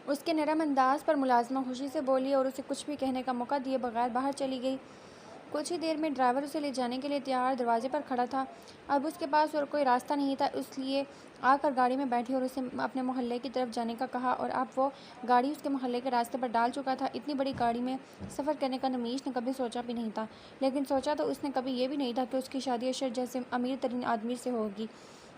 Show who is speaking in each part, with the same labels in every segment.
Speaker 1: उसके नरम अंदाज पर मुलाजिमा खुशी से बोली और उसे कुछ भी कहने का मौका दिए बगैर बाहर चली गई। कुछ ही देर में ड्राइवर उसे ले जाने के लिए तैयार दरवाजे पर खड़ा था। अब उसके पास और कोई रास्ता नहीं था, इसलिए आकर गाड़ी में बैठी और उसे अपने मोहल्ले की तरफ जाने का कहा। और अब वो गाड़ी उसके मोहल्ले के रास्ते पर डाल चुका था। इतनी बड़ी गाड़ी में सफ़र करने का नमीश ने कभी सोचा भी नहीं था, लेकिन सोचा तो उसने कभी ये भी नहीं था कि उसकी शादी अशर जैसे अमीर तरीन आदमी से होगी।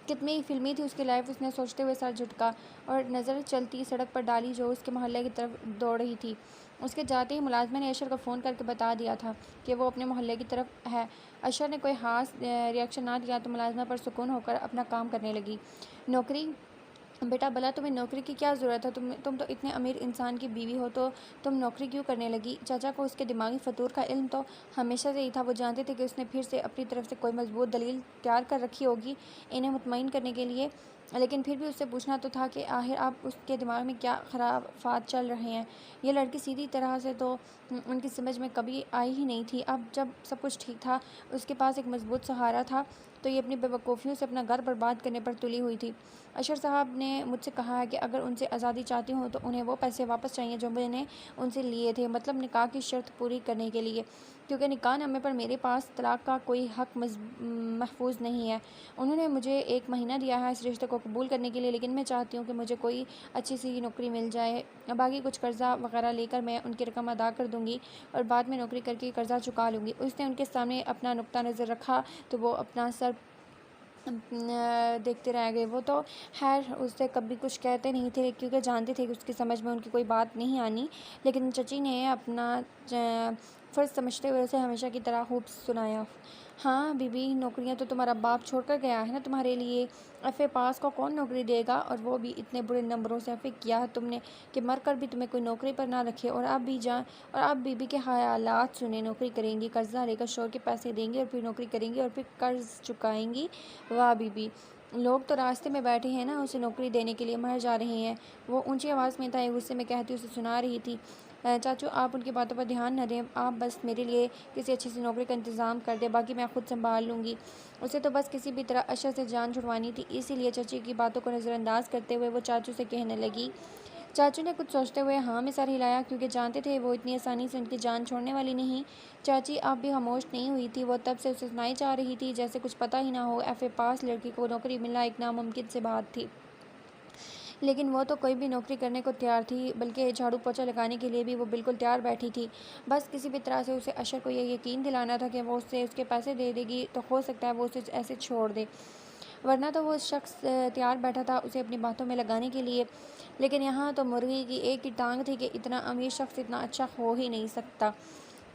Speaker 1: कितनी फिल्मी थी उसकी लाइफ, उसने सोचते हुए सर झुटका और नज़र चलती सड़क पर डाली जो उसके मोहल्ले की तरफ दौड़ रही थी। उसके जाते ही मुलाजमा ने अशर को फ़ोन करके बता दिया था कि वो अपने मोहल्ले की तरफ है। अशर ने कोई ख़ास रिएक्शन ना दिया तो मुलाजमा पर सुकून होकर अपना काम करने लगी। नौकरी? बेटा भला तुम्हें नौकरी की क्या ज़रूरत है? तुम तो इतने अमीर इंसान की बीवी हो, तो तुम नौकरी क्यों करने लगी? चाचा को उसके दिमागी फतूर का इल्म तो हमेशा से ही था। वो जानते थे कि उसने फिर से अपनी तरफ से कोई मजबूत दलील तैयार कर रखी होगी इन्हें मुतमईन करने के लिए, लेकिन फिर भी उससे पूछना तो था कि आखिर आप उसके दिमाग में क्या खराफात चल रहे हैं। ये लड़की सीधी तरह से तो उनकी समझ में कभी आई ही नहीं थी। अब जब सब कुछ ठीक था, उसके पास एक मजबूत सहारा था, तो ये अपनी बेवकूफ़ियों से अपना घर बर्बाद करने पर तुली हुई थी। अशर साहब ने मुझसे कहा है कि अगर उनसे आज़ादी चाहती हूँ तो उन्हें वो पैसे वापस चाहिए जो मैंने उनसे लिए थे, मतलब निकाह की शर्त पूरी करने के लिए, क्योंकि निकाहनामे पर मेरे पास तलाक का कोई हक महफूज नहीं है। उन्होंने मुझे 1 महीना दिया है इस रिश्ते को कबूल करने के लिए, लेकिन मैं चाहती हूँ कि मुझे कोई अच्छी सी नौकरी मिल जाए। बाकी कुछ कर्जा वगैरह लेकर मैं उनकी रकम अदा कर दूँगी और बाद में नौकरी करके कर्जा चुका लूँगी। उसने उनके सामने अपना नुक्ता नज़र रखा तो वो अपना सर देखते रह गए। वो तो खैर उससे कभी कुछ कहते नहीं थे, क्योंकि जानते थे कि उसकी समझ में उनकी कोई बात नहीं आनी, लेकिन चची ने अपना फ़र्ज़ समझते हुए उसे हमेशा की तरह खूब सुनाया। हाँ बीबी, नौकरियाँ तो तुम्हारा बाप छोड़ कर गया है ना तुम्हारे लिए। एफ़ए पास को कौन नौकरी देगा, और वो भी इतने बुरे नंबरों से। एफ़ए किया है तुमने कि मर कर भी तुम्हें कोई नौकरी पर ना रखे। और अब बीबी के ख़यालात सुने। नौकरी करेंगी, कर्जा लेकर शौहर के पैसे देंगी और फिर नौकरी करेंगी और फिर कर्ज चुकाएंगी। वाह बीबी, लोग तो रास्ते में बैठे हैं ना उसे नौकरी देने के लिए, मर जा रहे हैं। वो ऊंची आवाज़ में था, एक गुस्से में कहती उसे सुना रही थी। चाचू आप उनकी बातों पर ध्यान न दें, आप बस मेरे लिए किसी अच्छी सी नौकरी का इंतज़ाम कर दें, बाकी मैं खुद संभाल लूँगी। उसे तो बस किसी भी तरह अशर से जान छुड़वानी थी, इसीलिए चाची की बातों को नज़रअंदाज करते हुए वो चाचू से कहने लगी। चाचू ने कुछ सोचते हुए हाँ में सर हिलाया, क्योंकि जानते थे वो इतनी आसानी से उनकी जान छोड़ने वाली नहीं। चाची आप भी खामोश नहीं हुई थी। वो तब से उसे सुनाई जा रही थी जैसे कुछ पता ही ना हो। एफ़ए पास लड़की को नौकरी मिलना एक नामुमकिन सी बात थी, लेकिन वो तो कोई भी नौकरी करने को तैयार थी, बल्कि झाड़ू पोछा लगाने के लिए भी वो बिल्कुल तैयार बैठी थी। बस किसी भी तरह से उसे अशर को ये यकीन दिलाना था कि वो उससे उसके पैसे दे देगी, तो हो सकता है वो उसे ऐसे छोड़ दे, वरना तो वो शख्स तैयार बैठा था उसे अपनी बातों में लगाने के लिए। लेकिन यहाँ तो मुर्गी की एक ही टांग थी कि इतना अमीर शख्स इतना अच्छा हो ही नहीं सकता।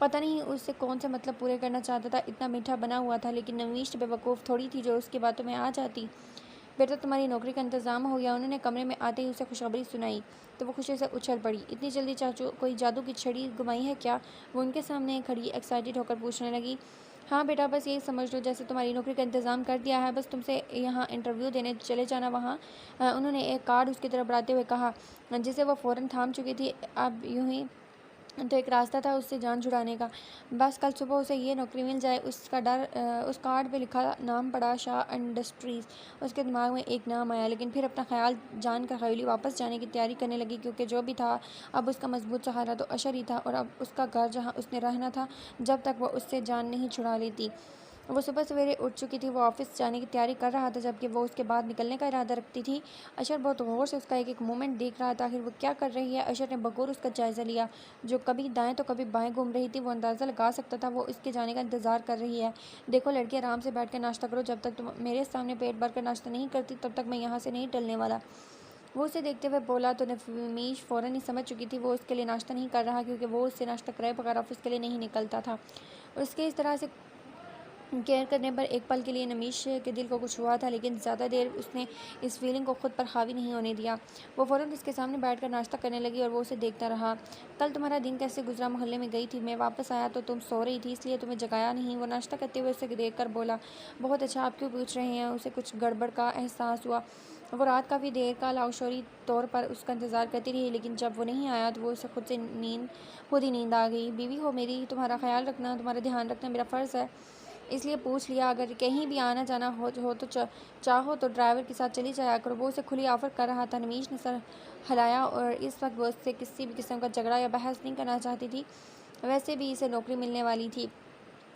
Speaker 1: पता नहीं उससे कौन से मतलब पूरे करना चाहता था। इतना मीठा बना हुआ था, लेकिन नवीश बेवकूफ़ थोड़ी थी जो उसकी बातों में आ जाती। बेटा तुम्हारी नौकरी का इंतज़ाम हो गया। उन्होंने कमरे में आते ही उसे खुशखबरी सुनाई तो वो खुशी से उछल पड़ी। इतनी जल्दी चाचू, कोई जादू की छड़ी घुमाई है क्या? वो उनके सामने खड़ी एक्साइटेड होकर पूछने लगी। हाँ बेटा, बस यही समझ लो जैसे तुम्हारी नौकरी का इंतज़ाम कर दिया है, बस तुमसे यहाँ इंटरव्यू देने चले जाना वहाँ। उन्होंने एक कार्ड उसकी तरफ बढ़ाते हुए कहा, जिसे वो फ़ौरन थाम चुकी थी। अब यूं ही तो एक रास्ता था उससे जान छुड़ाने का, बस कल सुबह उसे ये नौकरी मिल जाए। उसका डर उस कार्ड पे लिखा नाम पड़ा, शाह इंडस्ट्रीज़। उसके दिमाग में एक नाम आया, लेकिन फिर अपना ख्याल जान कर खैली वापस जाने की तैयारी करने लगी, क्योंकि जो भी था अब उसका मजबूत सहारा तो अशर ही था, और अब उसका घर जहाँ उसने रहना था जब तक वो उससे जान नहीं छुड़ा लेती। वो सुबह सवेरे उठ चुकी थी। वो ऑफिस जाने की तैयारी कर रहा था, जबकि वो उसके बाद निकलने का इरादा रखती थी। अशर बहुत गौर से उसका एक एक मूवमेंट देख रहा था। आखिर वो क्या कर रही है? अशर ने बगौर उसका जायज़ा लिया। जो कभी दाएं तो कभी बाएं घूम रही थी, वो अंदाज़ा लगा सकता था वो इसके जाने का इंतज़ार कर रही है। देखो लड़की, आराम से बैठ कर नाश्ता करो। जब तक तुम मेरे सामने पेट भर कर नाश्ता नहीं करती, तब तक मैं यहाँ से नहीं टलने वाला। वो उसे देखते हुए बोला तो नफीश फ़ौरन ही समझ चुकी थी वो उसके लिए नाश्ता नहीं कर रहा, क्योंकि वो उससे नाश्ता कराए बगैर ऑफिस के लिए नहीं निकलता था। उसके इस तरह से केयर करने पर एक पल के लिए नमीश के दिल को कुछ हुआ था, लेकिन ज़्यादा देर उसने इस फीलिंग को खुद पर हावी नहीं होने दिया। वो फ़ौरन उसके सामने बैठकर नाश्ता करने लगी और वो उसे देखता रहा। कल तुम्हारा दिन कैसे गुजरा? मोहल्ले में गई थी, मैं वापस आया तो तुम सो रही थी, इसलिए तुम्हें जगाया नहीं। वो नाश्ता करते हुए उसे देख कर बोला। बहुत अच्छा, आप क्यों पूछ रहे हैं? उसे कुछ गड़बड़ का एहसास हुआ। वो रात काफ़ी देर का लाशौरी तौर पर उसका इंतज़ार करती रही, लेकिन जब वो नहीं आया तो वो उसे खुद ही नींद आ गई। बीवी हो मेरी, तुम्हारा ख्याल रखना, तुम्हारा ध्यान रखना मेरा फ़र्ज़ है। इसलिए पूछ लिया, अगर कहीं भी आना जाना हो तो चाहो तो ड्राइवर के साथ चली जाया करो। वो उसे खुली ऑफ़र कर रहा था। नमीश ने सर हिलाया और इस वक्त वो उससे किसी भी किस्म का झगड़ा या बहस नहीं करना चाहती थी। वैसे भी इसे नौकरी मिलने वाली थी,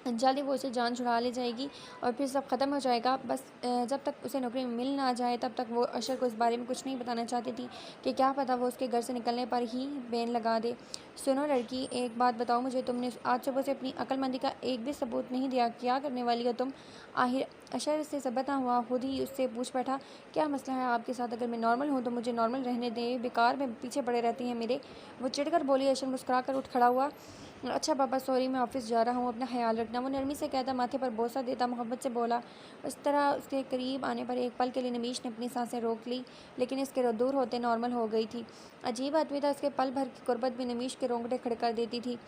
Speaker 1: जल्दी वो उसे जान छुड़ा ले जाएगी और फिर सब ख़त्म हो जाएगा। बस जब तक उसे नौकरी मिल ना जाए तब तक वो अशर को इस बारे में कुछ नहीं बताना चाहती थी कि क्या पता वो उसके घर से निकलने पर ही बैन लगा दे। सुनो लड़की, एक बात बताओ मुझे, तुमने आज सुबह से अपनी अक्लमंदी का एक भी सबूत नहीं दिया। क्या करने वाली हो तुम? आखिर अशर से सबत ना हुआ, खुद ही उससे पूछ बैठा, क्या मसला है आपके साथ? अगर मैं नॉर्मल हूँ तो मुझे नॉर्मल रहने दें, बेकार में पीछे पड़े रहती हैं मेरे। वो चिढ़कर बोली। अशर मुस्कुरा कर उठ खड़ा हुआ। अच्छा पापा, सॉरी, मैं ऑफिस जा रहा हूँ, अपना ख्याल रखना। वो नरमी से कहता माथे पर बोसा देता मोहब्बत से बोला। उस तरह उसके करीब आने पर एक पल के लिए नमीश ने अपनी सांसें रोक ली, लेकिन इसके दूर होते नॉर्मल हो गई थी। अजीब आदमी था, उसके पल भर की गुर्बत भी नमीश के रोंगटे खड़े कर देती थी।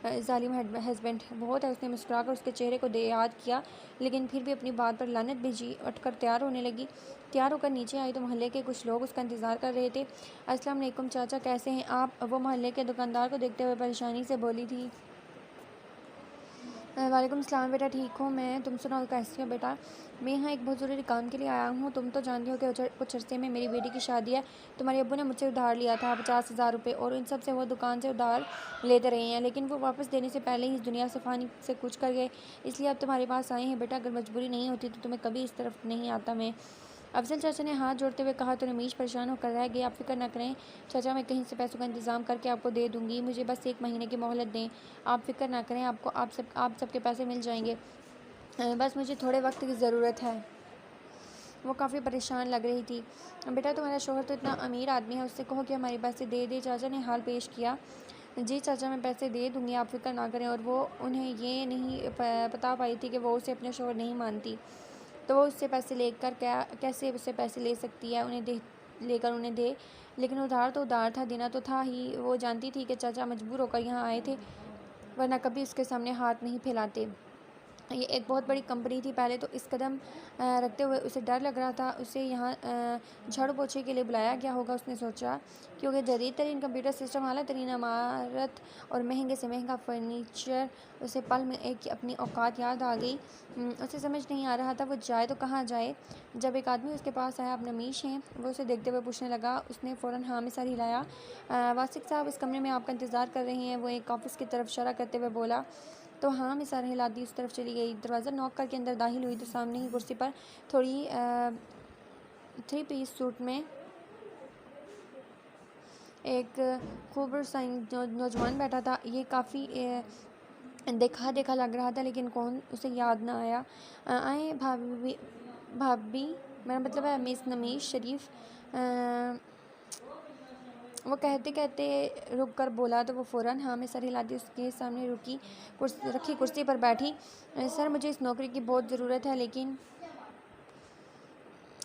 Speaker 1: जालिम हस्बैंड बहुत है। उसने मुस्कुराकर उसके चेहरे को याद किया, लेकिन फिर भी अपनी बात पर लानत भेजी। उठकर तैयार होने लगी। तैयार होकर नीचे आई तो मोहल्ले के कुछ लोग उसका इंतज़ार कर रहे थे। अस्सलाम वालेकुम चाचा, कैसे हैं आप? वो मोहल्ले के दुकानदार को देखते हुए परेशानी से बोली थी। वालेकुम सलाम बेटा, ठीक हूँ मैं, तुम सुनाओ कैसी हो बेटा? मैं यहाँ एक बहुत ज़रूरी काम के लिए आया हूँ। तुम तो जानती हो कि कुछ अर्से में मेरी बेटी की शादी है। तुम्हारे अब्बू ने मुझसे उधार लिया था 50,000 रुपये, और इन सब से वो दुकान से उधार लेते रहे हैं, लेकिन वो वापस देने से पहले ही इस दुनिया से फ़ानी से कूच कर गए। इसलिए अब तुम्हारे पास आए हैं बेटा। अगर मजबूरी नहीं होती तो तुम्हें कभी इस तरफ नहीं आता मैं। अफजल चाचा ने हाथ जोड़ते हुए कहा तो रमीश परेशान होकर रह गया। आप फिक्र न करें चाचा, मैं कहीं से पैसों का इंतज़ाम करके आपको दे दूँगी। मुझे बस 1 महीने की मोहलत दें। आप फिक्र ना करें, आपको आप सबके पैसे मिल जाएंगे। बस मुझे थोड़े वक्त की ज़रूरत है। वो काफ़ी परेशान लग रही थी। बेटा, तुम्हारा शोहर तो इतना अमीर आदमी है, उससे कहो कि हमारे पैसे दे दे। चाचा ने हाल पेश किया। जी चाचा, मैं पैसे दे दूँगी, आप फिक्र ना करें। और वो उन्हें ये नहीं बता पाई थी कि वो उसे अपने शोहर नहीं मानती, तो वो उससे पैसे लेकर कैसे उससे पैसे ले सकती है, उन्हें दे। लेकिन उधार तो उधार था, देना तो था ही। वो जानती थी कि चाचा मजबूर होकर यहाँ आए थे, वरना कभी उसके सामने हाथ नहीं फैलाते। ये एक बहुत बड़ी कंपनी थी। पहले तो इस कदम रखते हुए उसे डर लग रहा था। उसे यहाँ झाड़ू पोछे के लिए बुलाया गया होगा, उसने सोचा, क्योंकि जदीद तरीन कंप्यूटर सिस्टम, आला तरीन इमारत और महंगे से महंगा फर्नीचर। उसे पल में एक अपनी औकात याद आ गई। उसे समझ नहीं आ रहा था वो जाए तो कहाँ जाए। जब एक आदमी उसके पास आया, आप नमीश हैं? वो उसे देखते हुए पूछने लगा। उसने फ़ौरन हाँ में सर हिलाया। वासिक साहब इस कमरे में आपका इंतज़ार कर रहे हैं, वो एक ऑफ़िस की तरफ इशारा करते हुए बोला। तो हाँ मैं सर हिलाती उस तरफ चली गई। दरवाज़ा नॉक करके अंदर दाखिल हुई तो सामने ही कुर्सी पर थोड़ी 3 पीस सूट में एक खूबसूरत सा नौजवान बैठा था। ये काफ़ी देखा देखा लग रहा था, लेकिन कौन उसे याद ना आया। आए भाभी, भाभी मेरा मतलब है मिस नमीश शरीफ। वो कहते कहते रुक कर बोला तो वो फ़ौरन हाँ में सर हिलाती उसके सामने रखी कुर्सी पर बैठी। सर मुझे इस नौकरी की बहुत ज़रूरत है, लेकिन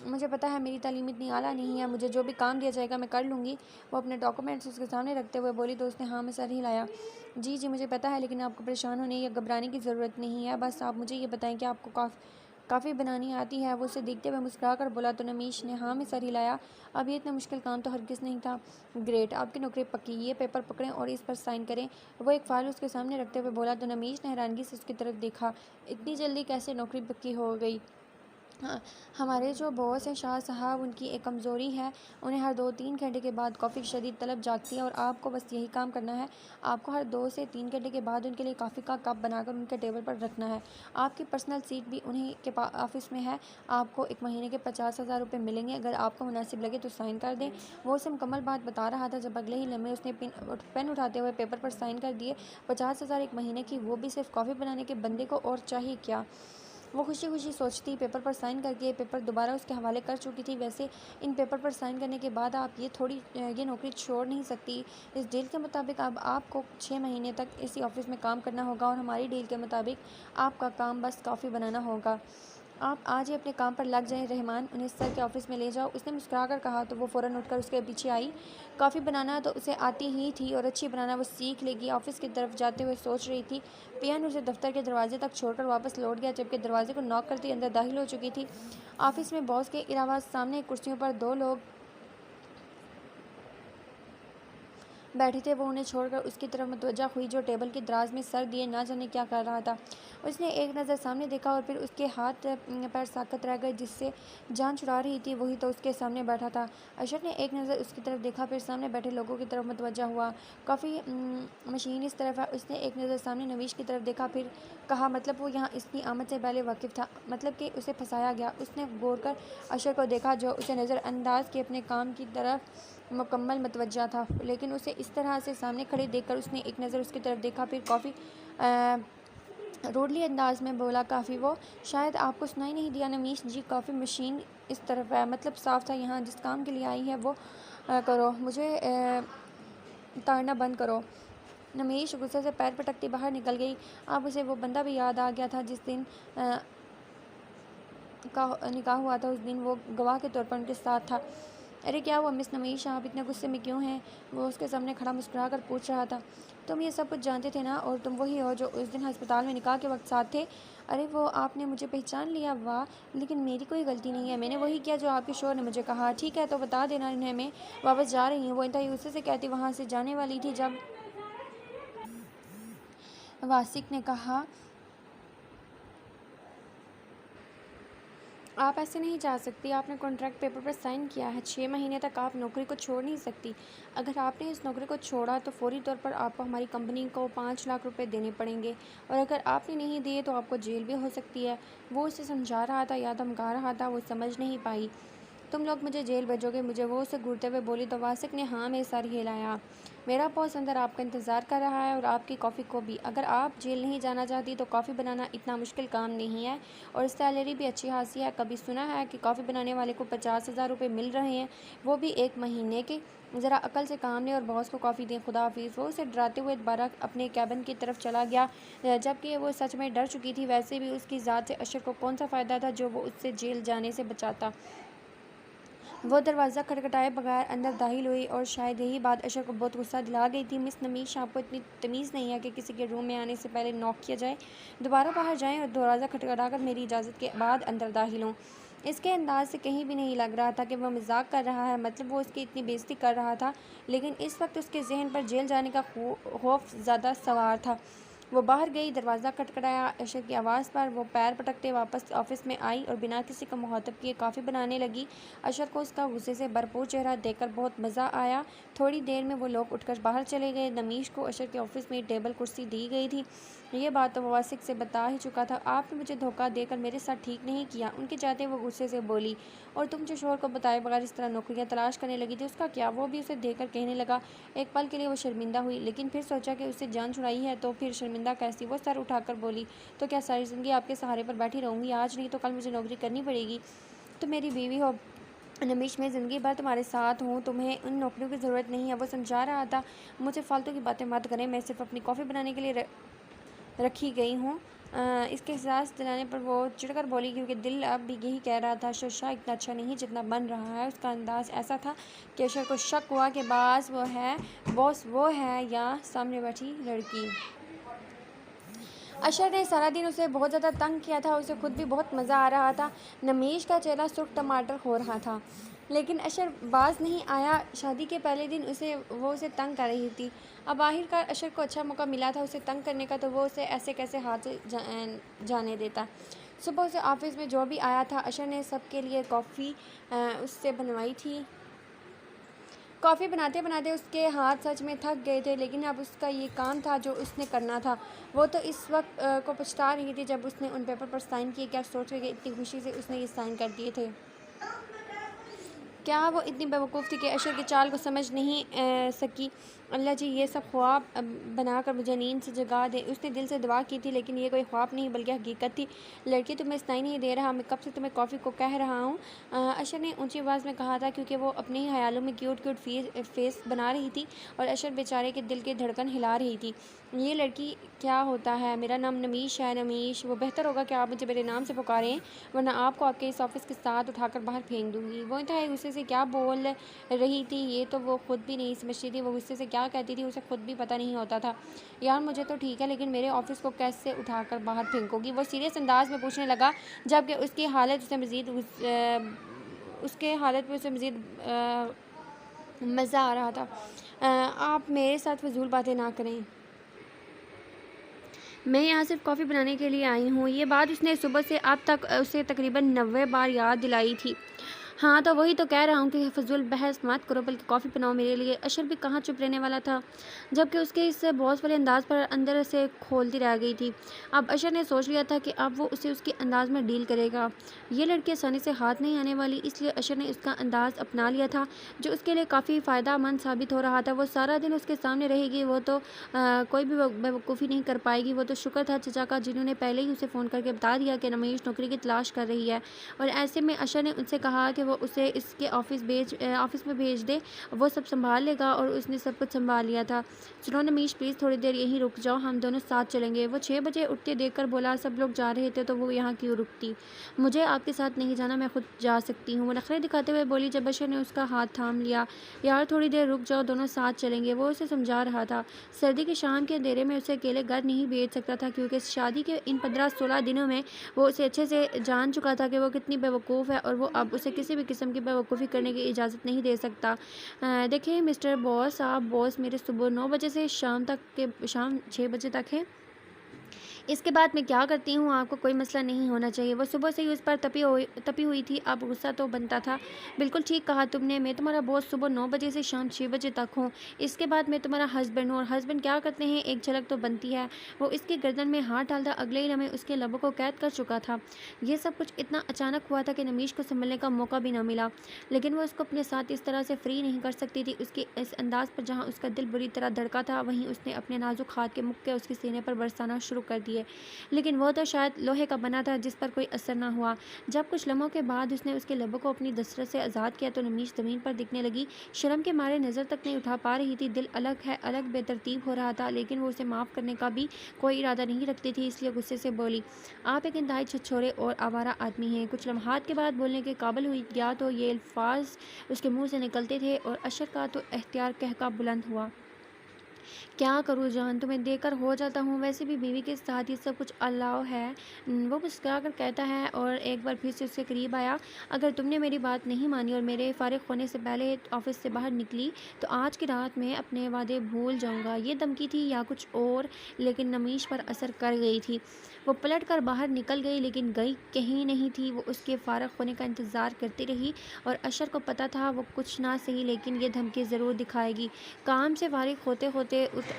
Speaker 1: मुझे पता है मेरी तालीम इतनी आला नहीं है, मुझे जो भी काम दिया जाएगा मैं कर लूँगी। वो अपने डॉक्यूमेंट्स उसके सामने रखते हुए बोली तो उसने हाँ में सर हिलाया। जी जी मुझे पता है, लेकिन आपको परेशान होने या घबराने की ज़रूरत नहीं है। बस आप मुझे ये बताएं कि आपको काफ़ी बनानी आती है? वो उसे देखते हुए मुस्कुरा कर बोला तो नमीश ने हाँ में सर हिलाया। अब ये इतना मुश्किल काम तो हरगिज़ नहीं था। ग्रेट, आपकी नौकरी पक्की। ये पेपर पकड़ें और इस पर साइन करें। वो एक फ़ाइल उसके सामने रखते हुए बोला तो नमीश ने हैरानगी से उसकी तरफ देखा। इतनी जल्दी कैसे नौकरी पक्की हो गई? हाँ, हमारे जो बॉस हैं शाह साहब, उनकी एक कमज़ोरी है, उन्हें हर 2-3 घंटे के बाद कॉफ़ी की शदीद तलब जागती है, और आपको बस यही काम करना है। आपको हर 2 से 3 घंटे के बाद उनके लिए कॉफ़ी का कप बनाकर उनके टेबल पर रखना है। आपकी पर्सनल सीट भी उन्हीं के ऑफ़िस में है। आपको 1 महीने के 50,000 रुपये मिलेंगे। अगर आपको मुनासिब लगे तो साइन कर दें। वो उसे मुकम्मल बात बता रहा था जब अगले ही लम्हे उसने पेन उठाते हुए पेपर पर साइन कर दिए। 50,000 1 महीने की, वो भी सिर्फ कॉफ़ी बनाने के बंदे को, और चाहिए क्या? वो खुशी खुशी सोचती, पेपर पर साइन करके पेपर दोबारा उसके हवाले कर चुकी थी। वैसे इन पेपर पर साइन करने के बाद आप ये नौकरी छोड़ नहीं सकती। इस डील के मुताबिक अब आपको 6 महीने तक इसी ऑफ़िस में काम करना होगा, और हमारी डील के मुताबिक आपका काम बस कॉफ़ी बनाना होगा। आप आज ही अपने काम पर लग जाएं। रहमान, उन्हें सर के ऑफ़िस में ले जाओ, उसने मुस्कुरा कर कहा तो वो फ़ौरन उठकर उसके पीछे आई। कॉफ़ी बनाना तो उसे आती ही थी, और अच्छी बनाना वो सीख लेगी। ऑफ़िस की तरफ जाते हुए सोच रही थी। पियान उसे दफ्तर के दरवाजे तक छोड़कर वापस लौट गया, जबकि दरवाजे को नॉक करती अंदर दाखिल हो चुकी थी। ऑफ़िस में बॉस के अलावा सामने कुर्सियों पर 2 लोग बैठे थे वो उन्हें छोड़कर उसकी तरफ मुतवज्जा हुई, जो टेबल की दराज में सर दिए ना जाने क्या कर रहा था। उसने एक नज़र सामने देखा और फिर उसके हाथ पैर साकत रह गए। जिससे जान छुड़ा रही थी वही तो उसके सामने बैठा था। अशर ने एक नज़र उसकी तरफ देखा, फिर सामने बैठे लोगों की तरफ मुतवज्जा हुआ। कॉफ़ी मशीन इस तरफ है। उसने एक नज़र सामने नवीश की तरफ देखा, फिर कहा मतलब वो यहाँ इसकी आमद से पहले वाकिफ़ था, मतलब कि उसे फंसाया गया। उसने गौर कर अशर को देखा, जो उसे नज़रअंदाज के अपने काम की तरफ मुकम्मल मुतवज्जा था, लेकिन उसे इस तरह से सामने खड़े देखकर उसने एक नज़र उसकी तरफ देखा, फिर कॉफ़ी रोडली अंदाज में बोला, काफ़ी वो शायद आपको सुनाई नहीं दिया नमीश जी, कॉफ़ी मशीन इस तरफ है, मतलब साफ था। यहाँ जिस काम के लिए आई है वो करो, मुझे ताड़ना बंद करो। नमीश गुस्से से पैर पटकती बाहर निकल गई। अब उसे वो बंदा भी याद आ गया था जिस दिन का निकाह हुआ था। उस दिन वो गवाह के तौर पर उनके साथ था। अरे क्या हुआ मिस नमीश, आप इतने गुस्से में क्यों हैं? वो उसके सामने खड़ा मुस्कुरा कर पूछ रहा था। तुम ये सब कुछ जानते थे ना, और तुम वही हो जो उस दिन अस्पताल में निकाह के वक्त साथ थे। अरे वो आपने मुझे पहचान लिया, वाह, लेकिन मेरी कोई गलती नहीं है, मैंने वही किया जो आपके शोहर ने मुझे कहा। ठीक है तो बता देना इन्हें, मैं वापस जा रही हूँ। वो इंतहाई गुस्से से कहती वहाँ से जाने वाली थी जब वासिक ने कहा, आप ऐसे नहीं जा सकती, आपने कॉन्ट्रैक्ट पेपर पर साइन किया है, 6 महीने तक आप नौकरी को छोड़ नहीं सकती। अगर आपने इस नौकरी को छोड़ा तो फौरी तौर पर आपको हमारी कंपनी को 5 लाख रुपए देने पड़ेंगे, और अगर आपने नहीं दिए तो आपको जेल भी हो सकती है। वो उसे समझा रहा था या धमका रहा था, वो समझ नहीं पाई। तुम लोग मुझे जेल भेजोगे मुझे, वो उसे घूरते हुए बोली। तो वासिक ने हाँ में सर हिलाया। मेरा बॉस अंदर आपका इंतज़ार कर रहा है और आपकी कॉफ़ी को भी। अगर आप जेल नहीं जाना चाहती तो कॉफ़ी बनाना इतना मुश्किल काम नहीं है, और सैलरी भी अच्छी खासी है। कभी सुना है कि कॉफ़ी बनाने वाले को 50,000 रुपये मिल रहे हैं, वो भी 1 महीने के? ज़रा अकल से काम लें और बॉस को कॉफ़ी दें, खुदा हाफिज़। वो उसे डराते हुए दोबारा अपने कैबिन की तरफ चला गया, जबकि वो सच में डर चुकी थी। वैसे भी उसकी ज़ात से अशर को कौन सा फ़ायदा था जो वो उससे जेल जाने से बचाता। वो दरवाज़ा खटखटाए बगैर अंदर दाखिल हुई, और शायद यही बात अशर को बहुत गुस्सा दिला गई थी। मिस नमीश, आपको इतनी तमीज़ नहीं है कि किसी के रूम में आने से पहले नॉक किया जाए? दोबारा बाहर जाएं और दरवाज़ा खटखटाकर मेरी इजाज़त के बाद अंदर दाखिल हों। इसके अंदाज से कहीं भी नहीं लग रहा था कि वह मजाक कर रहा है, मतलब वो उसकी इतनी बेइज्जती कर रहा था, लेकिन इस वक्त उसके जहन पर जेल जाने का खौफ ज़्यादा सवार था। वो बाहर गई, दरवाज़ा खटखटाया। अशर की आवाज़ पर वो पैर पटकते वापस ऑफिस में आई और बिना किसी को मुखातब किए कॉफ़ी बनाने लगी। अशर को उसका गुस्से से भरपूर चेहरा देखकर बहुत मज़ा आया। थोड़ी देर में वो लोग उठकर बाहर चले गए। नमीश को अशर के ऑफिस में टेबल कुर्सी दी गई थी। ये बात तो वो वासिक से बता ही चुका था। आपने मुझे धोखा देकर मेरे साथ ठीक नहीं किया, उनके जाते वो गुस्से से बोली। और तुम जो शोहर को बताए बगैर इस तरह नौकरियां तलाश करने लगी थी, उसका क्या? वो भी उसे देखकर कहने लगा। एक पल के लिए वो शर्मिंदा हुई, लेकिन फिर सोचा कि उससे जान छुड़ाई है तो फिर शर्मिंदा कैसी? वो सर उठाकर बोली, तो क्या सारी ज़िंदगी आपके सहारे पर बैठी रहूँगी? आज नहीं तो कल मुझे नौकरी करनी पड़ेगी। तुम मेरी बीवी हो नमीश, मैं ज़िंदगी भर तुम्हारे साथ हूँ, तुम्हें उन नौकरियों की ज़रूरत नहीं है। वो समझा रहा था। मुझे फालतू की बातें मत करें, मैं सिर्फ अपनी कॉफ़ी बनाने के लिए रखी गई हूँ। इसके एहसास दिलाने पर वो चिढ़कर बोली, क्योंकि दिल अब भी यही कह रहा था, शोशा इतना अच्छा नहीं जितना बन रहा है। उसका अंदाज़ ऐसा था कि अशर को शक हुआ कि बॉस वो है या सामने बैठी लड़की। अशर ने सारा दिन उसे बहुत ज़्यादा तंग किया था, उसे खुद भी बहुत मज़ा आ रहा था। नमीश का चेहरा सुर्ख टमाटर हो रहा था, लेकिन अशर बाज नहीं आया। शादी के पहले दिन वो उसे तंग कर रही थी। अब आखिरकार अशर को अच्छा मौका मिला था उसे तंग करने का, तो वो उसे ऐसे कैसे हाथ से जाने देता। सुबह उसे ऑफिस में जो भी आया था, अशर ने सबके लिए कॉफ़ी उससे बनवाई थी। कॉफ़ी बनाते बनाते उसके हाथ सच में थक गए थे, लेकिन अब उसका ये काम था जो उसने करना था। वो तो इस वक्त को पछता रही थी जब उसने उन पेपर पर साइन किए। क्या सोच के इतनी खुशी से उसने ये साइन कर दिए थे? क्या वो इतनी बेवकूफ़ थी कि अशर की चाल को समझ नहीं सकी? अल्लाह जी, ये सब ख्वाब बनाकर मुझे नींद से जगा दे। उसने दिल से दुआ की थी, लेकिन ये कोई ख्वाब नहीं बल्कि हकीकत थी। लड़की, तुम्हें सुनाई नहीं दे रहा? मैं कब से तुम्हें कॉफ़ी को कह रहा हूँ। अशर ने ऊंची आवाज़ में कहा था, क्योंकि वो अपने ही ख्यालों में क्यूट क्यूट फेस बना रही थी और अशर बेचारे के दिल की धड़कन हिला रही थी। ये लड़की क्या होता है? मेरा नाम नमीश है। नमीश, वो बेहतर होगा कि आप मुझे मेरे नाम से पुकारें, वरना आपको आपके इस ऑफिस के साथ उठाकर बाहर फेंक दूंगी। वो इंतहाई गुस्से से क्या बोल रही थी ये तो वो खुद भी नहीं समझती थी। वो गुस्से से क्या कहती थी उसे खुद भी पता नहीं होता था। यार मुझे तो ठीक है, लेकिन मेरे ऑफिस को कैसे उठाकर बाहर फेंकोगी? वो सीरियस अंदाज में पूछने लगा, जबकि उसके हालत में उसे मज़ीद
Speaker 2: मज़ा आ रहा था। आप मेरे साथ फ़िज़ूल बातें ना करें। मैं यहाँ सिर्फ़ कॉफ़ी बनाने के लिए आई हूँ। ये बात उसने सुबह से अब तक उसे तकरीबन 90 बार याद दिलाई थी। हाँ, तो वही तो कह रहा हूँ कि फ़िज़ूल बहस मत करो, बल्कि कॉफ़ी बनाओ मेरे लिए। अशर भी कहाँ चुप रहने वाला था, जबकि उसके इस बॉस वाले अंदाज़ पर अंदर से खोलती रह गई थी। अब अशर ने सोच लिया था कि अब वो उसे उसके अंदाज़ में डील करेगा। ये लड़की आसानी से हाथ नहीं आने वाली, इसलिए अशर ने उसका अंदाज़ अपना लिया था, जो उसके लिए काफ़ी फ़ायदेमंद साबित हो रहा था। वो सारा दिन उसके सामने रहेगी, वो तो कोई भी बेवकूफ़ी नहीं कर पाएगी। वो तो शुक्र था चचा का, जिन्होंने पहले ही उसे फ़ोन करके बता दिया कि रमेश नौकरी की तलाश कर रही है। और ऐसे में अशर ने उनसे कहा कि वो उसे इसके ऑफ़िस में भेज दे, वो सब सँभाल लेगा, और उसने सब कुछ सँभाल लिया था। सुनो नमीश, प्लीज़ थोड़ी देर यहीं रुक जाओ, हम दोनों साथ चलेंगे। वो 6 बजे उठते देखकर बोला, सब लोग जा रहे थे तो वो यहाँ क्यों रुकती? मुझे आपके साथ नहीं जाना, मैं खुद जा सकती हूँ, वो नखरे दिखाते हुए बोली, जब अशर ने उसका हाथ थाम लिया। यार थोड़ी देर रुक जाओ, दोनों साथ चलेंगे, वो उसे समझा रहा था। सर्दी की शाम के अंधेरे में उसे अकेले घर नहीं भेज सकता था, क्योंकि शादी के इन 15-16 दिनों में वो उसे अच्छे से जान चुका था कि वो कितनी बेवकूफ़ है, और वो अब उसे किसी भी किस्म की बेवकूफ़ी करने की इजाज़त नहीं दे सकता। देखिए मिस्टर बॉस, आप बॉस मेरे सुबह 9 बजे से शाम 6 बजे तक हैं। इसके बाद मैं क्या करती हूँ, आपको कोई मसला नहीं होना चाहिए। वो सुबह से ही उस पर तपी हुई थी, अब गुस्सा तो बनता था। बिल्कुल ठीक कहा तुमने, मैं तुम्हारा बॉस सुबह 9 बजे से शाम 6 बजे तक हूँ। इसके बाद मैं तुम्हारा हस्बैंड हूँ, और हस्बैंड क्या करते हैं एक झलक तो बनती है। वो इसकी गर्दन में हाथ डालता अगले ही लम्हे उसके लबों को कैद कर चुका था। ये सब कुछ इतना अचानक हुआ था कि नमीश को संभलने का मौका भी न मिला, लेकिन वो उसको अपने साथ इस तरह से फ्री नहीं कर सकती थी। उसके इस अंदाज पर जहाँ उसका दिल बुरी तरह धड़का था, वहीं उसने अपने नाजुक हाथ के मुक्के उसके सीने पर बरसाना शुरू कर दिए। लेकिन वह तो शायद लोहे का बना था, जिस पर कोई असर ना हुआ। जब कुछ लम्हों के बाद उसने उसके लबों को अपनी दस्तरस से आज़ाद किया, तो नमीश ज़मीन पर दिखने लगी। शर्म के मारे नज़र तक नहीं उठा पा रही थी। दिल अलग बेतरतीब हो रहा था, लेकिन वो उसे माफ़ करने का भी कोई इरादा नहीं रखती थी, इसलिए गुस्से से बोली, आप एक इंतहाई छछोरे और आवारा आदमी हैं। कुछ लम्हात के बाद बोलने के काबिल हुई, या तो ये अल्फाज उसके मुंह से निकलते थे, और अशर का तो एहतियार कहका बुलंद हुआ, क्या करूँ जान, तुम्हें देकर हो जाता हूँ, वैसे भी बीवी के साथ ये सब कुछ अलाउ है। वो मुस्कुरा कर कहता है, और एक बार फिर से उसके करीब आया, अगर तुमने मेरी बात नहीं मानी और मेरे फारिग होने से पहले ऑफिस से बाहर निकली, तो आज की रात में अपने वादे भूल जाऊँगा। ये धमकी थी या कुछ और, लेकिन नमीश पर असर कर गई थी। वो पलट कर बाहर निकल गई, लेकिन गई कहीं नहीं थी। वो उसके फारिग होने का इंतज़ार करती रही, और अशर को पता था वो कुछ ना सही, लेकिन ये धमकी ज़रूर दिखाएगी। काम से फारिग होते होते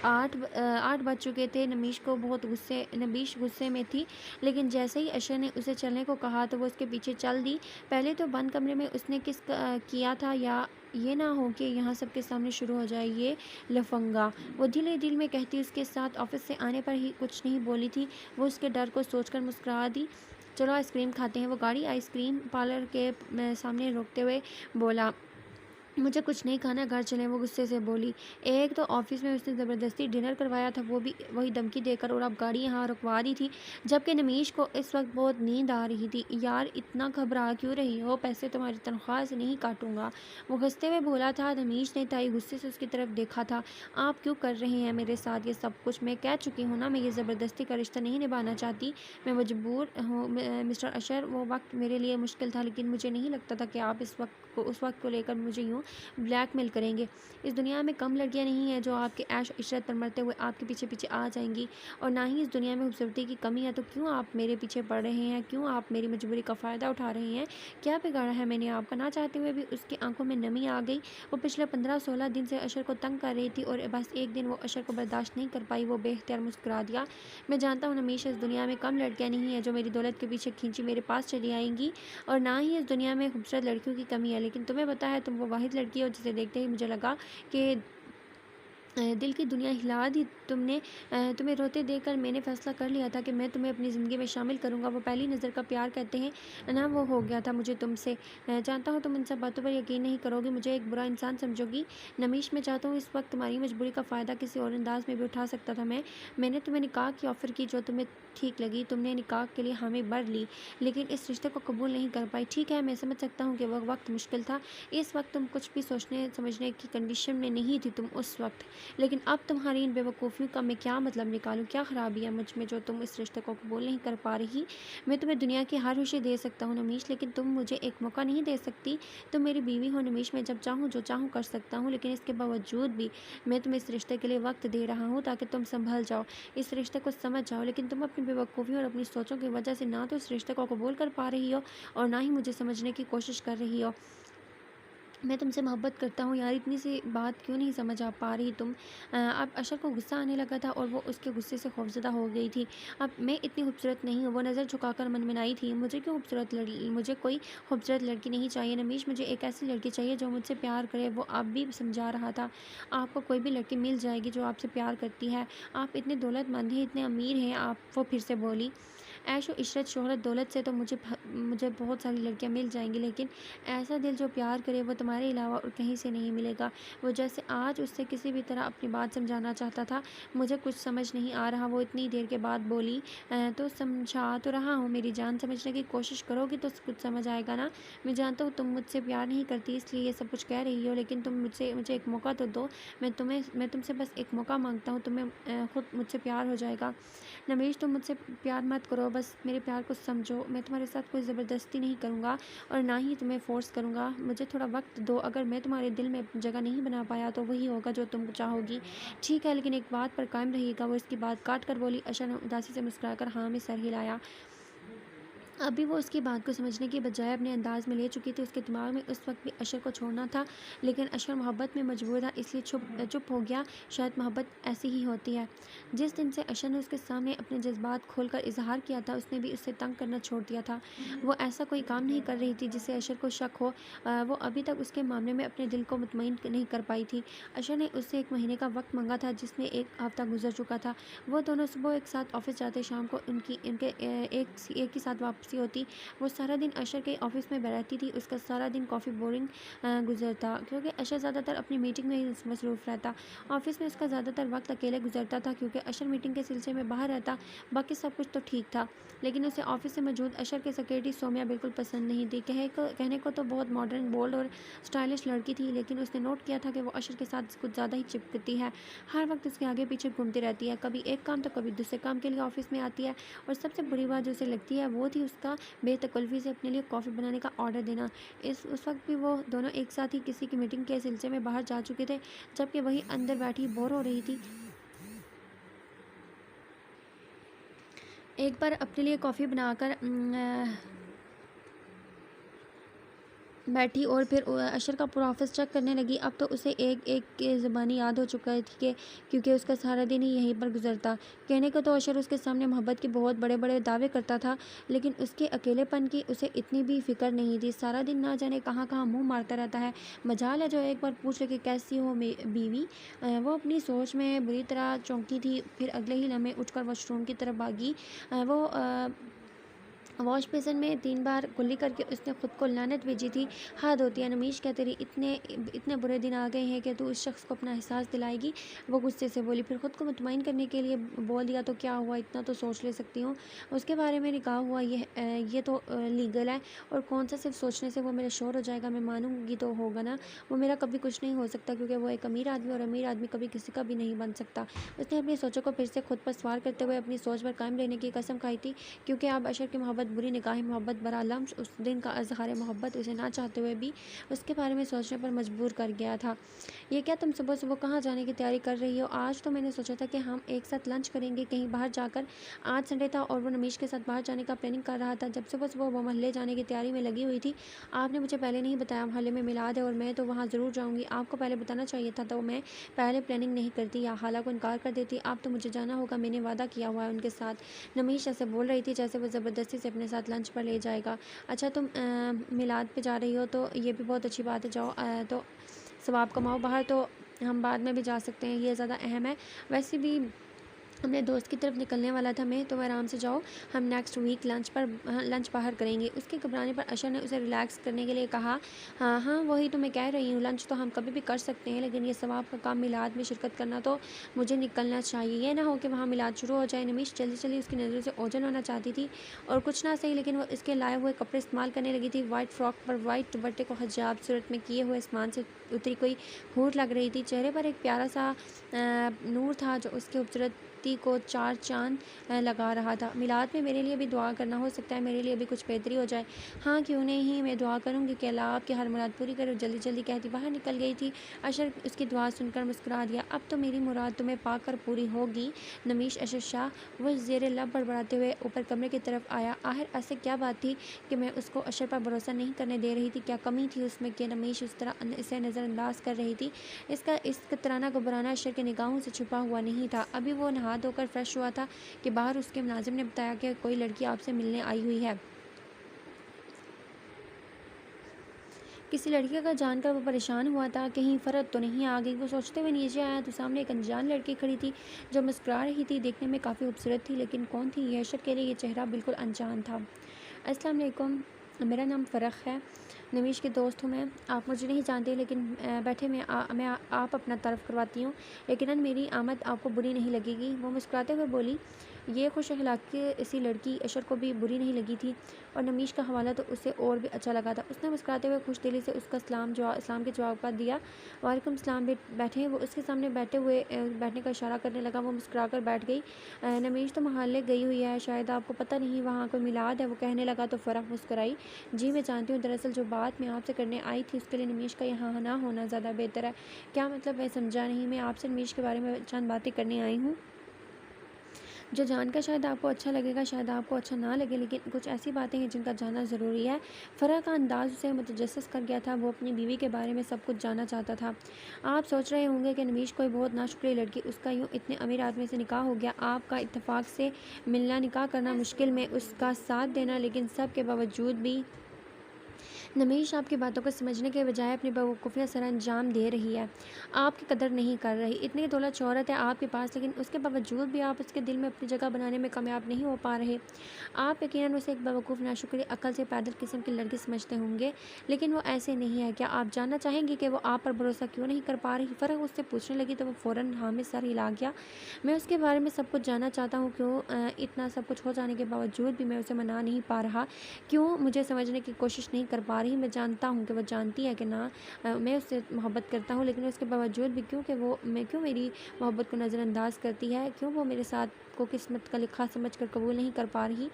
Speaker 2: 8 बज चुके थे। नबीश गुस्से में थी, लेकिन जैसे ही अशर ने उसे चलने को कहा, तो वो उसके पीछे चल दी। पहले तो बंद कमरे में उसने किया था, या ये ना हो कि यहाँ सबके सामने शुरू हो जाए ये लफंगा। वो दिल में कहती, उसके साथ ऑफिस से आने पर ही कुछ नहीं बोली थी। वो उसके डर को सोचकर मुस्कुरा दी। चलो आइसक्रीम खाते हैं। वो गाड़ी आइसक्रीम पार्लर के सामने रोकते हुए बोला, मुझे कुछ नहीं खाना, घर चलें। वो गुस्से से बोली, एक तो ऑफिस में उसने ज़बरदस्ती डिनर करवाया था, वो भी वही धमकी देकर, और अब गाड़ी यहाँ रुकवा दी थी, जबकि नमीश को इस वक्त बहुत नींद आ रही थी। यार इतना घबरा क्यों रही हो, पैसे तुम्हारी तनख्वाह से नहीं काटूंगा, वो हंसते हुए बोला था। नमीश ने ताई गुस्से से उसकी तरफ देखा था। आप क्यों कर रहे हैं मेरे साथ ये सब कुछ? मैं कह चुकी हूँ ना, मैं ये ज़बरदस्ती का रिश्ता नहीं निभाना चाहती, मैं मजबूर हूँ। मिस्टर अशर, वो वक्त मेरे लिए मुश्किल था, लेकिन मुझे नहीं लगता था कि आप उस वक्त को लेकर मुझे यूँ ब्लैकमेल करेंगे। इस दुनिया में कम लड़कियां नहीं हैं जो आपके ऐश इशरत पर मरते हुए आपके पीछे पीछे आ जाएंगी, और ना ही इस दुनिया में खूबसूरती की कमी है। तो क्यों आप मेरे पीछे पड़ रहे हैं? क्यों आप मेरी मजबूरी का फ़ायदा उठा रहे हैं? क्या बिगाड़ा है मैंने आपका? ना चाहते हुए भी उसकी आंखों में नमी आ गई। वो पिछले 15-16 दिन से अशर को तंग कर रही थी, और बस एक दिन वो अशर को बर्दाश्त नहीं कर पाई। वो बेख्तियार मुस्कुरा दिया। मैं जानता हूँ हमेशा इस दुनिया में कम लड़कियाँ नहीं हैं जो मेरी दौलत के पीछे खींची मेरे पास चली आएंगी, और ना ही इस दुनिया में खूबसूरत लड़कियों की कमी है, लेकिन तुम्हें पता है तुम वो वाहिद लड़की हो जिसे देखते ही मुझे लगा कि दिल की दुनिया हिला दी तुमने। तुम्हें रोते देखकर मैंने फ़ैसला कर लिया था कि मैं तुम्हें अपनी ज़िंदगी में शामिल करूँगा। वो पहली नज़र का प्यार कहते हैं ना, वो हो गया था मुझे तुमसे। जानता हूँ तुम इन सब बातों पर यकीन नहीं करोगी, मुझे एक बुरा इंसान समझोगी। नमीश, मैं चाहता हूँ इस वक्त तुम्हारी मजबूरी का फ़ायदा किसी और अंदाज में भी उठा सकता था मैंने तुम्हें निकाह की ऑफ़र की जो तुम्हें ठीक लगी। तुमने निकाह के लिए हामी भर ली, लेकिन इस रिश्ते को कबूल नहीं कर पाई। ठीक है, मैं समझ सकता हूँ कि वह वक्त मुश्किल था। इस वक्त तुम कुछ भी सोचने समझने की कंडीशन में नहीं थी तुम उस वक्त, लेकिन अब तुम्हारी इन बेवकूफ़ियों का मैं क्या मतलब निकालूँ? क्या ख़राबी है मुझ में जो तुम इस रिश्ते को कबूल नहीं कर पा रही? मैं तुम्हें दुनिया की हर खुशी दे सकता हूँ नमीश, लेकिन तुम मुझे एक मौका नहीं दे सकती। तुम मेरी बीवी हो नमीश, मैं जब चाहूँ जो चाहूँ कर सकता हूँ, लेकिन इसके बावजूद भी मैं तुम्हें इस रिश्ते के लिए वक़्त दे रहा हूँ ताकि तुम सँभल जाओ, इस रिश्ते को समझ जाओ। लेकिन तुम अपनी बेवकूफ़ी और अपनी सोचों की वजह से ना तो इस रिश्ते को कबूल कर पा रही हो और ना ही मुझे समझने की कोशिश कर रही हो। मैं तुमसे मोहब्बत करता हूँ यार, इतनी सी बात क्यों नहीं समझ आ पा रही तुम? अब अशर को गुस्सा आने लगा था और वो उसके गुस्से से खौफज़दा हो गई थी। अब मैं इतनी खूबसूरत नहीं हूँ, वो नज़र झुकाकर मनमनाई थी। मुझे कोई खूबसूरत लड़की नहीं चाहिए नमीश, मुझे एक ऐसी लड़की चाहिए जो मुझसे प्यार करे। वो अब भी समझा रहा था। आपको कोई भी लड़की मिल जाएगी जो आपसे प्यार करती है। आप इतने दौलतमंद हैं, इतने अमीर हैं आप। वो फिर से बोली, ऐशो इशरत शोहरत दौलत से तो मुझे बहुत सारी लड़कियां मिल जाएंगी, लेकिन ऐसा दिल जो प्यार करे वो तुम्हारे अलावा और कहीं से नहीं मिलेगा। वो जैसे आज उससे किसी भी तरह अपनी बात समझाना चाहता था। मुझे कुछ समझ नहीं आ रहा, वो इतनी देर के बाद बोली। तो समझा तो रहा हूँ मेरी जान, समझने की कोशिश करोगी तो कुछ समझ आएगा ना। मैं जानता हूँ तुम मुझसे प्यार नहीं करती इसलिए ये सब कुछ कह रही हो, लेकिन तुम मुझे एक मौका तो दो। मैं तुमसे बस एक मौका मांगता हूँ, तुम्हें खुद मुझसे प्यार हो जाएगा। नमीश, तुम मुझसे प्यार मत करो, बस मेरे प्यार को समझो। मैं तुम्हारे साथ कोई ज़बरदस्ती नहीं करूँगा और ना ही तुम्हें फ़ोर्स करूँगा। मुझे थोड़ा वक्त दो, अगर मैं तुम्हारे दिल में जगह नहीं बना पाया तो वही होगा जो तुम चाहोगी। ठीक है, लेकिन एक बात पर कायम रहिएगा। वो इसकी बात काट कर बोली। अशर ने उदासी से मुस्कुराकर हाँ में सर हिलाया। अभी वो उसकी बात को समझने की बजाय अपने अंदाज में ले चुकी थी। उसके दिमाग में उस वक्त भी अशर को छोड़ना था, लेकिन अशर मोहब्बत में मजबूर था इसलिए चुप हो गया। शायद मोहब्बत ऐसी ही होती है। जिस दिन से अशर ने उसके सामने अपने जज्बात खोलकर इजहार किया था, उसने भी उससे तंग करना छोड़ दिया था। वो ऐसा कोई काम नहीं कर रही थी जिससे अशर को शक हो। वो अभी तक उसके मामले में अपने दिल को मुतमईन नहीं कर पाई थी। अशर ने उससे 1 महीने का वक्त मांगा था, जिसमें 1 हफ्ता गुजर चुका था। वो दोनों सुबह एक साथ ऑफिस जाते, शाम को इनके एक ही साथ वापसी होती। वो सारा दिन अशर के ऑफिस में रहती थी। उसका सारा दिन काफ़ी बोरिंग गुजरता, क्योंकि अशर ज़्यादातर अपनी मीटिंग में ही मसरूफ़ रहता। ऑफिस में उसका ज़्यादातर वक्त अकेले गुजरता था, क्योंकि अशर मीटिंग के सिलसिले में बाहर रहता। बाकी सब कुछ तो ठीक था, लेकिन उसे ऑफिस से मौजूद अशर की सेक्रेटरी सोम्या बिल्कुल पसंद नहीं थी। कहने को तो बहुत मॉडर्न, बोल्ड और स्टाइलिश लड़की थी, लेकिन उसने नोट किया था कि वो अशर के साथ कुछ ज़्यादा ही चिपकती है। हर वक्त उसके आगे पीछे घूमती रहती है, कभी एक काम तो कभी दूसरे काम के लिए ऑफिस में आती है। और सबसे बुरी बात जो उसे लगती है वो थी उसका बेतकल्फ़ी से अपने लिए कॉफ़ी बनाने का ऑर्डर देना। उस वक्त भी वो दोनों एक साथ ही किसी की मीटिंग के सिलसिले में बाहर जा चुके थे, जबकि वही अंदर बैठी बोर हो रही थी। एक बार अपने लिए कॉफ़ी बनाकर बैठी और फिर अशर का पूरा ऑफिस चेक करने लगी। अब तो उसे एक एक के ज़बानी याद हो चुका थी कि क्योंकि उसका सारा दिन ही यहीं पर गुजरता। कहने को तो अशर उसके सामने मोहब्बत के बहुत बड़े बड़े दावे करता था, लेकिन उसके अकेलेपन की उसे इतनी भी फिक्र नहीं थी। सारा दिन ना जाने कहाँ कहाँ मुंह मारता रहता है। मजाल है जो एक बार पूछ ले कि कैसी हो बीवी। वो अपनी सोच में बुरी तरह चौंकी थी। फिर अगले ही लम्हे उठकर वॉशरूम की तरफ भागी। वो वॉश बेसिन में 3 बार कुल्ली करके उसने खुद को लानत भेजी थी। हद होती है नमीश, क्या तेरी इतने बुरे दिन आ गए हैं कि तू उस शख्स को अपना एहसास दिलाएगी? वो गुस्से से बोली। फिर खुद को मुतमईन करने के लिए बोल दिया, तो क्या हुआ, इतना तो सोच ले सकती हूँ। उसके बारे में निकाह हुआ, ये तो लीगल है, और कौन सा सिर्फ सोचने से वो मेरा शोर हो जाएगा। मैं मानूंगी तो होगा ना। वो मेरा कभी कुछ नहीं हो सकता, क्योंकि वो एक अमीर आदमी, और अमीर आदमी कभी किसी का भी नहीं बन सकता। उसने अपनी सोचों को फिर से खुद पर सवार करते हुए अपनी सोच पर कायम रहने की कसम खाई थी, क्योंकि अब अशर की मोहब्बत बुरी निगाह मोहब्बत बरा लम्स उस दिन का इजहार मोहब्बत उसे ना चाहते हुए भी उसके बारे में सोचने पर मजबूर कर गया था। ये क्या, तुम सुबह सुबह कहाँ जाने की तैयारी कर रही हो? आज तो मैंने सोचा था कि हम एक साथ लंच करेंगे कहीं बाहर जाकर। आज संडे था और वो नमीश के साथ बाहर जाने का प्लानिंग कर रहा था। जब सुबह सुबह वो महल्ले जाने की तैयारी में लगी हुई थी, आपने मुझे पहले नहीं बताया। महल्ले में मिलाद है और मैं तो वहाँ ज़रूर जाऊँगी। आपको पहले बताना चाहिए था, तो मैं पहले प्लानिंग नहीं करती या खाला को इनकार कर देती। आप तो मुझे जाना होगा, मैंने वादा किया हुआ है उनके साथ। नमीश ऐसे बोल रही थी जैसे वो ज़बरदस्ती से अपने साथ लंच पर ले जाएगा। अच्छा, तुम मिलाद पे जा रही हो तो ये भी बहुत अच्छी बात है, जाओ तो सवाब कमाओ। बाहर तो हम बाद में भी जा सकते हैं, ये ज़्यादा अहम है। वैसे भी अपने दोस्त की तरफ निकलने वाला था मैं, तो आराम से जाओ। हम नेक्स्ट वीक लंच बाहर करेंगे। उसके घबराने पर अशर ने उसे रिलैक्स करने के लिए कहा, हाँ हाँ वही तो मैं कह रही हूँ, लंच तो हम कभी भी कर सकते हैं, लेकिन ये सवाब का काम मिलाद में शिरकत करना तो मुझे निकलना चाहिए। ये ना हो कि वहाँ मिलाद शुरू हो जाए। नमीश जल्दी जल्दी उसकी नज़रों से ओझल होना चाहती थी, और कुछ ना सही, लेकिन वो इसके लाए हुए कपड़े इस्तेमाल करने लगी थी। वाइट फ्रॉक पर वाइट दुपट्टे को हिजाब सूरत में किए हुए आसमान से उतरी कोई हूर लग रही थी। चेहरे पर एक प्यारा सा नूर था जो उसकी खूबसूरती को चार चांद लगा रहा था। मिलाद में मेरे लिए भी दुआ करना, हो सकता है मेरे लिए भी कुछ बेहतरी हो जाए। हाँ क्यों नहीं, मैं दुआ करूँगी कि अल्लाह आपकी हर मुराद पूरी करे। जल्दी जल्दी कहती बाहर निकल गई थी। अशर उसकी दुआ सुनकर मुस्कुरा दिया। अब तो मेरी मुराद तुम्हें पाकर पूरी होगी नमीश अशर शाह। वो ज़ेरे लब बड़बड़ाते हुए ऊपर कमरे की तरफ आया। आखिर ऐसे क्या बात थी कि मैं उसको अशर पर भरोसा नहीं करने दे रही थी? क्या कमी थी उसमें कि नमीश उस तरह इसे नज़रअंदाज कर रही थी? इसका तराना घबराना अशर की निगाहों से छुपा हुआ नहीं था। अभी वो नहा धोकर फ्रेश हुआ था कि बाहर उसके मुलाजिम ने बताया कि कोई लड़की आपसे मिलने आई हुई है। किसी लड़के का जानकर वो परेशान हुआ था, कहीं फ़र्क तो नहीं आ गई। वो सोचते हुए नीचे आया तो सामने एक अनजान लड़की खड़ी थी जो मुस्कुरा रही थी। देखने में काफ़ी खूबसूरत थी, लेकिन कौन थी ये? अशर के लिए ये चेहरा बिल्कुल अनजान था। अस्सलाम वालेकुम, मेरा नाम फ़रख है, नमीश की दोस्त हूँ मैं। आप मुझे नहीं जानते, लेकिन बैठे आप अपना तारुफ़ करवाती हूँ। यकीनन मेरी आमद आपको बुरी नहीं लगेगी। वो मुस्कुराते हुए बोली। ये खुश अखलाक़ी सी लड़की अशर को भी बुरी नहीं लगी थी, और नमीश का हवाला तो उसे और भी अच्छा लगा था। उसने मुस्कुराते हुए खुश दिली से उसका इस्लाम के जवाब का दिया। वालेकुम सलाम, बैठे। वो उसके सामने बैठने का इशारा करने लगा। वो मुस्कुरा कर बैठ गई। नमीश तो मोहल्ले गई हुई है, शायद आपको पता नहीं, वहाँ कोई मिलाद है, वो कहने लगा। तो फ़रह मुस्कुराई। जी मैं जानती हूँ, दरअसल जो बात मैं आपसे करने आई थी उसके लिए नमीश का यहाँ ना होना ज़्यादा बेहतर है। क्या मतलब? मैं समझा नहीं। मैं आपसे नमीश के बारे में चंद बातें करने आई हूँ जो जानकर शायद आपको अच्छा लगेगा, शायद आपको अच्छा ना लगे, लेकिन कुछ ऐसी बातें हैं जिनका जानना ज़रूरी है। फ़रह का अंदाज़ उसे मुतजस्सिस कर गया था। वो अपनी बीवी के बारे में सब कुछ जानना चाहता था। आप सोच रहे होंगे कि नमीश कोई बहुत नाशुक्री लड़की, उसका यूँ इतने अमीर आदमी से निकाह हो गया, आपका इत्तेफाक से मिलना, निकाह करना, मुश्किल में उसका साथ देना, लेकिन सब के बावजूद भी नमीश आपकी बातों को समझने के बजाय अपनी बेवकूफ़ियाँ सर अंजाम दे रही है, आपकी कदर नहीं कर रही। इतनी दौलत शोहरत है आपके पास, लेकिन उसके बावजूद भी आप उसके दिल में अपनी जगह बनाने में कामयाब नहीं हो पा रहे। आप यकीनन उसे एक बेवकूफ़, नाशुक्री, अक्ल से पैदल किस्म की लड़की समझते होंगे, लेकिन वो ऐसे नहीं है। क्या आप जानना चाहेंगे कि वो आप पर भरोसा क्यों नहीं कर पा रही? फ़र्क उससे पूछने लगी तो वो फ़ौरन हाँ में सर हिला गया। मैं उसके बारे में सब कुछ जानना चाहता हूँ। क्यों इतना सब कुछ हो जाने के बावजूद भी मैं उसे मना नहीं पा रहा? क्यों मुझे समझने की कोशिश नहीं कर पा रही? मैं जानता हूँ कि वो जानती है कि ना मैं उससे मोहब्बत करता हूँ, लेकिन उसके बावजूद भी क्यों मेरी मोहब्बत को नज़रअंदाज करती है? क्यों वो मेरे साथ को किस्मत का लिखा समझकर कबूल नहीं कर पा रही?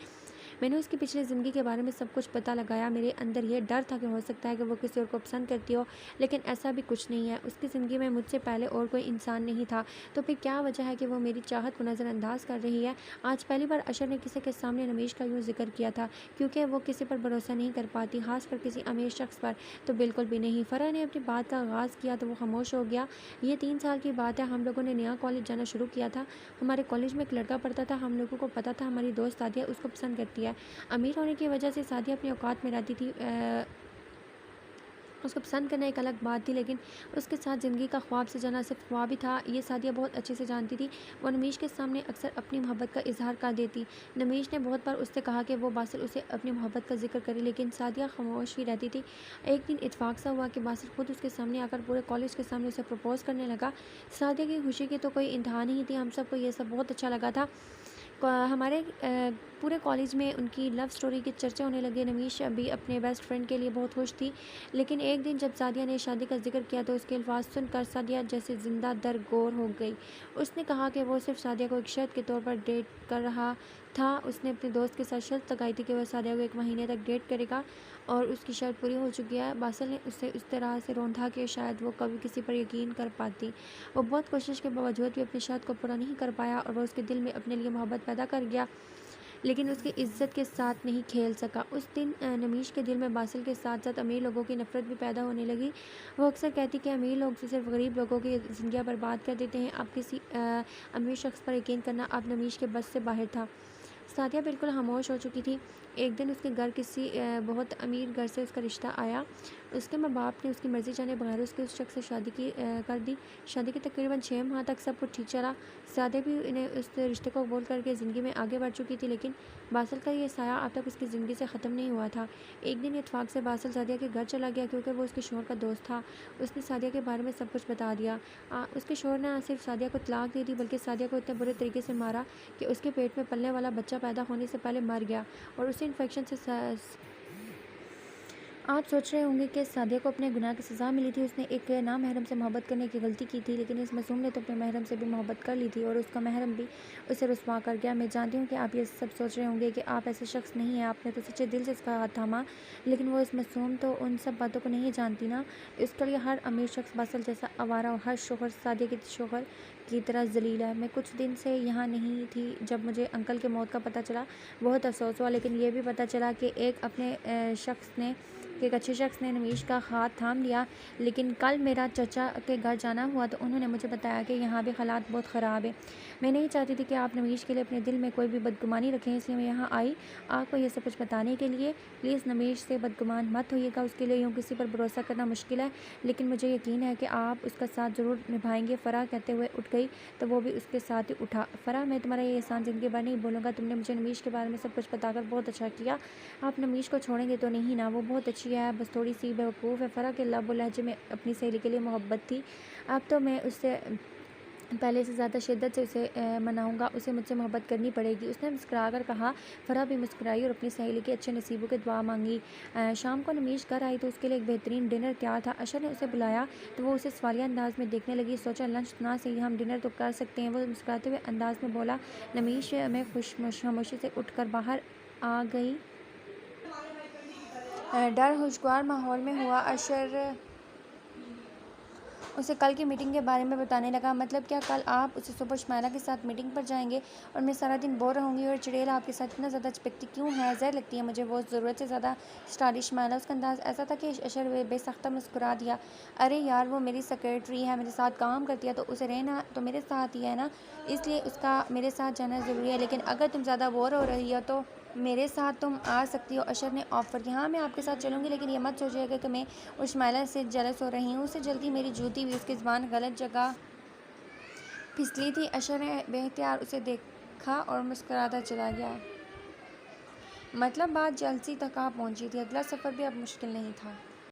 Speaker 2: मैंने उसकी पिछली ज़िंदगी के बारे में सब कुछ पता लगाया। मेरे अंदर ये डर था कि हो सकता है कि वो किसी और को पसंद करती हो, लेकिन ऐसा भी कुछ नहीं है। उसकी ज़िंदगी में मुझसे पहले और कोई इंसान नहीं था। तो फिर क्या वजह है कि वो मेरी चाहत को नज़रअंदाज कर रही है? आज पहली बार अशर ने किसी के सामने नमीश का यूँ जिक्र किया था, क्योंकि वो किसी पर भरोसा नहीं कर पाती, खासकर किसी अमीर शख्स पर तो बिल्कुल भी नहीं। फ़रह ने अपनी बात का आगाज़ किया तो वो खामोश हो गया। ये 3 साल की बात है, हम लोगों ने नया कॉलेज जाना शुरू किया था। हमारे कॉलेज में एक लड़का पढ़ता था। हम लोगों को पता था हमारी दोस्त सादिया उसको पसंद करती है। अमीर होने की वजह से सादिया अपनी औकात में रहती थी। उसको पसंद करना एक अलग बात थी, लेकिन उसके साथ ज़िंदगी का ख्वाब से जाना सिर्फ ख्वाब ही था। ये सादिया बहुत अच्छे से जानती थी। वो नमीश के सामने अक्सर अपनी मोहब्बत का इजहार कर देती। नमीश ने बहुत बार उससे कहा कि वो बासिल उसे अपनी मोहब्बत का जिक्र करे, लेकिन सादिया खामोश ही रहती थी। एक दिन इत्तेफाक सा हुआ कि बासिल खुद उसके सामने आकर पूरे कॉलेज के सामने उसे प्रपोज़ करने लगा। सादिया की खुशी की तो कोई इंतहा नहीं थी। हम सबको ये सब बहुत अच्छा लगा था। हमारे पूरे कॉलेज में उनकी लव स्टोरी की चर्चा होने लगी। नमीश अभी अपने बेस्ट फ्रेंड के लिए बहुत खुश थी, लेकिन एक दिन जब सादिया ने शादी का जिक्र किया तो उसके अल्फाज सुनकर सादिया जैसे ज़िंदा दरगोर हो गई। उसने कहा कि वो सिर्फ सादिया को एक शर्त के तौर पर डेट कर रहा था। उसने अपने दोस्त के साथ शर्त लगाई थी कि वह सादिया को 1 महीने तक डेट करेगा, और उसकी शर्त पूरी हो चुकी है। बासिल ने उसे इस तरह से रोंधा कि शायद वो कभी किसी पर यकीन कर पाती। वो बहुत कोशिश के बावजूद भी अपनी शर्त को पूरा नहीं कर पाया, और वह उसके दिल में अपने लिए मोहब्बत पैदा कर गया, लेकिन उसकी इज्जत के साथ नहीं खेल सका। उस दिन नमीश के दिल में बासिल के साथ साथ अमीर लोगों की नफ़रत भी पैदा होने लगी। वो अक्सर कहती कि अमीर लोग सिर्फ गरीब लोगों की ज़िंदगियाँ बर्बाद कर देते हैं। अब किसी अमीर शख्स पर यकीन करना अब नमीश के बस से बाहर था। सादिया बिल्कुल खामोश हो चुकी थी। एक दिन उसके घर किसी बहुत अमीर घर से उसका रिश्ता आया। उसके माँ बाप ने उसकी मर्ज़ी जाने बगैर उसके उस शख्स से शादी कर दी। शादी के तकरीबन 6 माह तक सब कुछ ठीक चला। सादिया भी ने उस रिश्ते को कबूल करके ज़िंदगी में आगे बढ़ चुकी थी, लेकिन बासिल का ये साया अब तक उसकी ज़िंदगी से ख़त्म नहीं हुआ था। एक दिन इत्तेफाक से बासिल सादिया के घर चला गया, क्योंकि वो उसके शौहर का दोस्त था। उसने सादिया के बारे में सब कुछ बता दिया। उसके शौहर ने ना सिर्फ सादिया को तलाक दे दी, बल्कि सादिया को इतने बुरे तरीके से मारा कि उसके पेट में पलने वाला बच्चा पैदा होने से पहले मर गया, और उसे इन्फेक्शन से
Speaker 1: आप सोच रहे होंगे कि सादिया को अपने गुनाह की सज़ा मिली थी। उसने एक नामहरम से मोहब्बत करने की गलती की थी, लेकिन इस मासूम ने तो अपने महरम से भी मोहब्बत कर ली थी और उसका महरम भी उसे रुस्वा कर गया। मैं जानती हूँ कि आप ये सब सोच रहे होंगे कि आप ऐसे शख्स नहीं हैं, आपने तो सच्चे दिल से उसका हाथ थामा, लेकिन वो इस मासूम तो उन सब बातों को नहीं जानती ना। इसके लिए हर अमीर शख्स बासल जैसा आवारा और हर शोहर सादिया के शोहर की तरह जलील है। मैं कुछ दिन से यहाँ नहीं थी। जब मुझे अंकल के मौत का पता चला बहुत अफसोस हुआ, लेकिन ये भी पता चला कि एक अच्छे शख्स ने नमीश का हाथ थाम लिया। लेकिन कल मेरा चचा के घर जाना हुआ तो उन्होंने मुझे बताया कि यहाँ भी हालात बहुत ख़राब है। मैं नहीं चाहती थी कि आप नमीश के लिए अपने दिल में कोई भी बदगुमानी रखें, इसलिए मैं यहाँ आई आपको ये सब कुछ बताने के लिए। प्लीज़ नमीश से बदगुमान मत होइएगा, उसके लिए यूँ किसी पर भरोसा करना मुश्किल है, लेकिन मुझे यकीन है कि आप उसका साथ ज़रूर निभाएंगे। फ़राह कहते हुए उठ गई तो वो भी उसके साथ ही उठा। फ़राह, मैं तुम्हारा ये एहसान ज़िंदगी भर नहीं भूलूंगा। तुमने मुझे नमीश के बारे में सब कुछ बताकर बहुत अच्छा किया। आप नमीश को छोड़ेंगे तो नहीं ना? वो बहुत अच्छी है, बस थोड़ी सी बेवकूफ़ है। फ़राह के लब व लहजे में अपनी सहेली के लिए मोहब्बत थी। अब तो मैं उससे पहले से ज़्यादा शिद्दत से उसे मनाऊंगा। उसे मुझसे मोहब्बत करनी पड़ेगी, उसने मुस्कुराकर कहा। फ़राह भी मुस्कुराई और अपनी सहेली के अच्छे नसीबों की दुआ मांगी। शाम को नमीश घर आई तो उसके लिए एक बेहतरीन डिनर तैयार था। अशर ने उसे बुलाया तो वो उसे सवालिया अंदाज में देखने लगी। सोचा लंच ना से हम डिनर तो कर सकते हैं। वो मुस्कुराते हुए अंदाज में बोला। नमीश मैं खामोशी से उठ कर बाहर आ गई। डर खुशगवार माहौल में हुआ। अशर उसे कल की मीटिंग के बारे में बताने लगा। मतलब क्या? कल आप उसे सुबह शुमाइला के साथ मीटिंग पर जाएंगे और मैं सारा दिन बोर रहूँगी? और चुड़ैल आपके साथ इतना ज़्यादा चिपकती क्यों है? ज़हर लगती है मुझे वो, ज़रूरत से ज़्यादा स्टाइलिश शुमाइला। उसका अंदाज़ ऐसा था कि अशर बेसख्ता मुस्कुरा दिया। अरे यार, वो मेरी सेक्रेटरी है, मेरे साथ काम करती है, तो उसे रहना तो मेरे साथ ही है ना, इसलिए उसका मेरे साथ जाना ज़रूरी है। लेकिन अगर तुम ज़्यादा बोर हो रही हो तो मेरे साथ तुम आ सकती हो। अशर ने ऑफ़र किया। हाँ, मैं आपके साथ चलूँगी, लेकिन ये मत सोचिएगा कि मैं उस माइला से जेलस हो रही हूँ। उससे जल्दी मेरी जूती भी उसकी ज़ुबान गलत जगह फिसली थी। अशर ने बेख्तियार उसे देखा और मुस्कुराता चला गया। मतलब बात जलसी तक आ पहुँची थी। अगला सफ़र भी अब मुश्किल नहीं था।